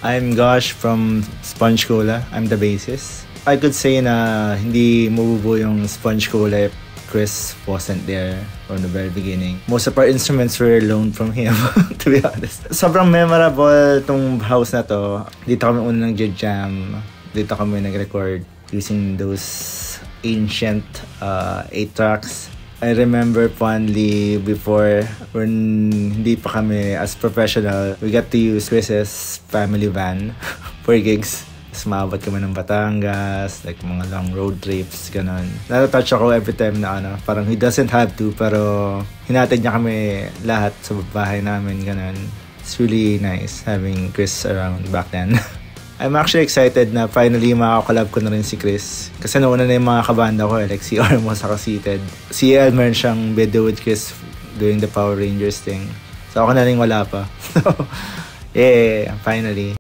I'm Gosh from Sponge Cola. I'm the bassist. I could say na hindi mabubuo yung Sponge Cola if Chris wasn't there from the very beginning. Most of our instruments were loaned from him, to be honest. Sobrang memorable tong house na to. Dito kami unang nag-jam. Dito kami nag-record using those ancient 8 tracks. I remember fondly before when hindi pa kami as professional, we got to use Chris's family van for gigs. Tapos maabot kami ng Batangas, like mga long road trips, ganun. Natatouch ako every time na parang he doesn't have to, pero hinatid niya kami lahat sa bahay namin, ganun. It's really nice having Chris around back then. I'm actually excited na finally makakolab ko na rin si Chris. Kasi nauna na yung mga kabanda ko, like si Ormo sa Seated. Si El, meron siyang video with Chris doing the Power Rangers thing. So ako na rin wala pa. So, yeah, finally.